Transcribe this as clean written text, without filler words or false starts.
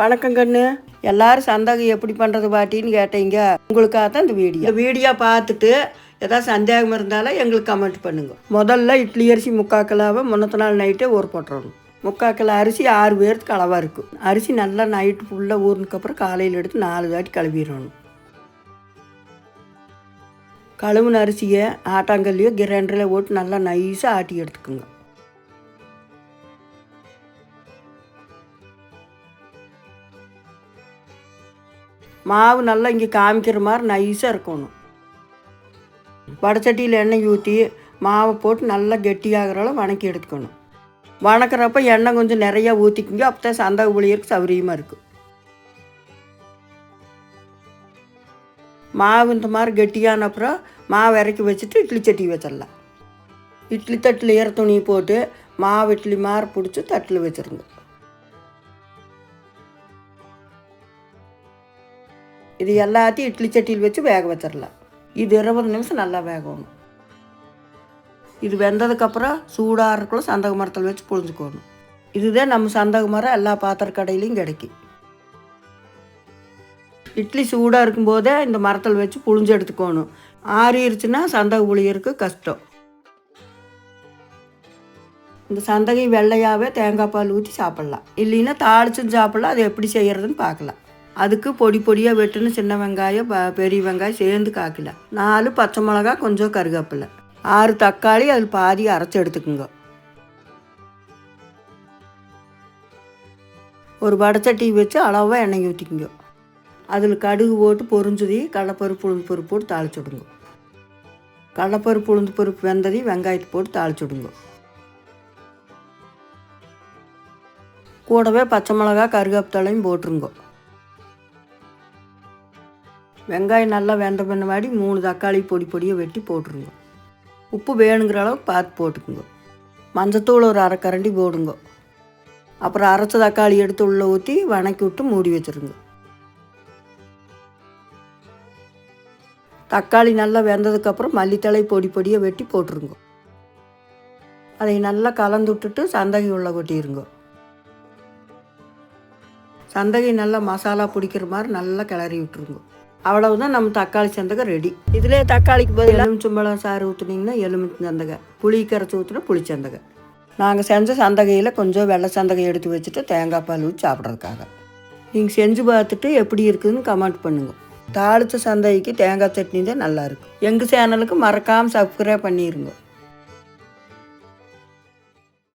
வணக்கம் கண்ணு. எல்லாரும் சந்தகம் எப்படி பண்ணுறது பாட்டின்னு கேட்டீங்க. உங்களுக்காக தான் இந்த வீடியோ பார்த்துட்டு ஏதாவது சந்தேகம் இருந்தாலும் எங்களுக்கு கமெண்ட் பண்ணுங்க. முதல்ல இட்லி அரிசி 3/4 கிலோவை முன்னத்த நாள் நைட்டே ஊற போட்டுறணும். 3/4 கிலோ அரிசி 6 பேருக்கு அளவாக இருக்கும். அரிசி நல்லா நைட்டு ஃபுல்லாக ஊறினதுக்கப்புறம் காலையில் எடுத்து 4 தாட்டி கழுவிடணும். கழுவுன அரிசியை ஆட்டாங்கல்லையோ கிரைண்டரில் போட்டு நல்லா நைஸாக ஆட்டி எடுத்துக்கோங்க. மாவு நல்லா இங்கே காமிக்கிற மாதிரி நைஸாக இருக்கணும். வடச்சட்டியில் எண்ணெய் ஊற்றி மாவை போட்டு நல்லா கெட்டியாகிறளவு வணக்கி எடுத்துக்கணும். வணக்கிறப்ப எண்ணெய் கொஞ்சம் நிறையா ஊற்றிக்குங்க. அப்போ தான் சந்தக புளியருக்கு சௌரியமாக இருக்கும். மாவு இந்த மாதிரி கெட்டியான அப்புறம் மாவு இறக்கி வச்சுட்டு இட்லி சட்டி வச்சிடலாம். இட்லி தட்டில் ஈர துணி போட்டு மாவு இட்லி மாதிரி பிடிச்சி தட்டில் வச்சுருங்க. இது எல்லாத்தையும் இட்லி சட்டியில் வச்சு வேக வச்சிடலாம். இது 20 நிமிஷம் நல்லா வேகணும். இது வெந்ததுக்கப்புறம் சூடாக இருக்கக்குள்ள சந்தக மரத்தில் வச்சு புழிஞ்சுக்கணும். இதுதான் நம்ம சந்தக மரம் எல்லா பாத்திர கடையிலையும் கிடைக்கும். இட்லி சூடாக இருக்கும்போதே இந்த மரத்தில் வச்சு புழிஞ்சு எடுத்துக்கணும். ஆறிடுச்சுன்னா சந்தக புளியருக்கு கஷ்டம். இந்த சந்தகை வெள்ளையாகவே தேங்காய் பால் ஊற்றி சாப்பிட்லாம். இல்லைன்னா தாளிச்சும் சாப்பிட்லாம். அது எப்படி செய்கிறதுன்னு பார்க்கலாம். அதுக்கு பொடி பொடியாக வெட்டுன்னு சின்ன வெங்காயம் பெரிய வெங்காயம் சேர்ந்து காய்க்கலாம். 4 பச்சை மிளகா, கொஞ்சம் கருவேப்பிலை, 6 தக்காளி அதில் பாதி அரைச்சி எடுத்துக்குங்க. ஒரு வடச்சட்டி வச்சு அளவாக எண்ணெய் ஊற்றிக்குங்க. அதில் கடுகு போட்டு பொரிஞ்சதி கடலைப்பருப்பு உளுந்து பருப்பு போட்டு தாளிச்சுடுங்க. கடலைப்பருப்பு உளுந்து பருப்பு வெந்ததி வெங்காயத்தை போட்டு தாளிச்சுடுங்க. கூடவே பச்சை மிளகா கருவேப்பிலையும் போட்டுருங்க. வெங்காயம் நல்லா வெந்த பின்னாடி 3 தக்காளி பொடி பொடியாக வெட்டி போட்டுருங்க. உப்பு வேணுங்கிற அளவுக்கு பார்த்து போட்டுக்குங்க. மஞ்சத்தூள் ஒரு 1/2 கரண்டி போடுங்க. அப்புறம் அரைச்ச தக்காளி எடுத்து உள்ளே ஊற்றி வணக்கி விட்டு மூடி வச்சுருங்க. தக்காளி நல்லா வெந்ததுக்கப்புறம் மல்லித்தழை பொடி பொடியாக வெட்டி போட்டுருங்க. அதை நல்லா கலந்து விட்டுட்டு சந்தகை உள்ளே கொட்டிடுங்க. சந்தகை நல்லா மசாலா பிடிக்கிற மாதிரி நல்லா கிளறி விட்டுருங்க. அவ்வளவுதான் நம்ம தக்காளி சந்தகை ரெடி. இதிலே தக்காளிக்கு பதில் எலுமிச்சம்பழம் சாறு ஊற்றுனீங்கன்னா எலுமிச்சை சந்தகை, புளி கரைச்சி ஊற்றுனா புளிச்சந்தகை. நாங்கள் செஞ்ச சந்தகையில் கொஞ்சம் வெள்ளை சந்தகை எடுத்து வச்சுட்டு தேங்காய் பால் ஊற்றி சாப்பிட்றதுக்காக. நீங்கள் செஞ்சு பார்த்துட்டு எப்படி இருக்குதுன்னு கமெண்ட் பண்ணுங்கள். தாளித்த சந்தகைக்கு தேங்காய் சட்னி தான் நல்லாயிருக்கும். எங்கள் சேனலுக்கு மறக்காமல் சப்ஸ்கிரைப் பண்ணிடுங்க.